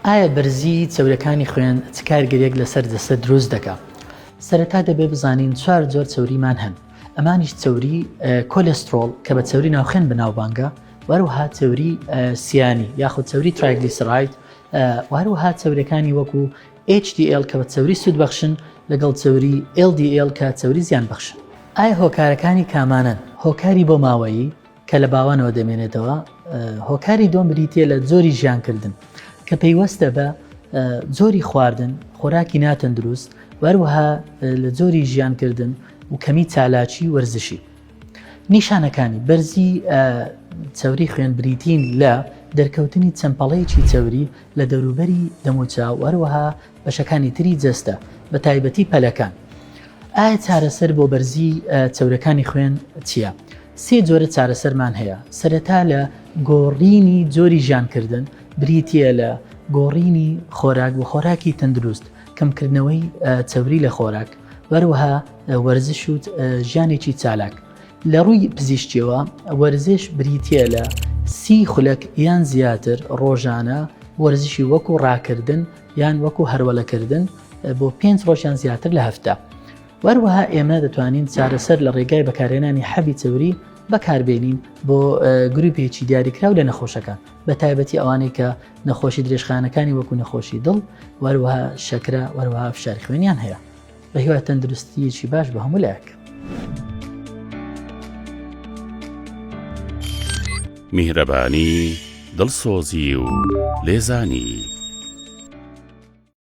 ئایا بەرزی چەورەکانی خوێن چ کارگەریەک لەسەر دەستە دروست دەکات؟ سەرەتا دەبێ بزانین 4 جۆر چەوریمان هەن. ئەمانیش چەوری کۆلێسترۆڵ کە بە چەوری ناوخێن بەناوبانگە، وەروەها چەوری سیانی یاخود چەوری ترایگلیسراید، وەروەها چەورەکانی وەکو HDL کە بە چەوری سوودبەخشن لەگەڵ چەوری LDL کە چەوری زیان بەخشن. ئایا هۆکارەکانی کامانن؟ هۆکاری بۆ ماوەیی کە لە باوانەوە دەمێنێتەوە، هۆکاری دۆم بریتیە لە جۆری ژیانکردن کە پەیوەستە بە جۆری خواردن، خۆراکی ناتەندروست، وەروەها لە جۆری ژیانکردن و کەمی چالاکی وەرزشی. نیشانەکانی بەرزی چەوری خوێن بریتین لە دەرکەوتنی چەمپەڵەیەکی چەوری لە دەوروبەری دەموچاو، وەروەها بەشەکانی تری جەستە بە تایبەتی پەلەکان. ئایا چارەسەر بۆ بەرزی چەورەکانی خوێن چییە؟ 3 جۆرە چارەسەرمان هەیە. سەرەتا لە گۆڕینی جۆری ژیانکردن، بریتیە لە گۆڕینی خۆراک و خۆراکی تەندروست، کەمکردنەوەی چەوری لە خۆراک، وەروەها وەرزش و ژیانێکی چالاک. لە ڕووی پزیشکیەوە وەرزش بریتیە لە 30 خولەک یان زیاتر ڕۆژانە، وەرزشی وەکو ڕاکردن یان وەکو هەروەلەکردن بۆ 5 ڕۆژیان زیاتر لە هەفتە. وەروەها ئێمە دەتوانین چارەسەر لە ڕێگای بەکارهێنانی حەبی چەوری بەکاربێنین بۆ گروپێکی دیاریکراو لە نەخۆشەکان، بە تایبەتی ئەوانەی کە نەخۆشی درێژخانەکانی وەکو نەخۆشی دڵ، وەروەها شەکرە، وەروەها فشاری خوێنیان هەیە. بە هیوای تەندروستیەکی باش بە هەموو لایەک. میهرەبانی، دڵسۆزی و لێزانی.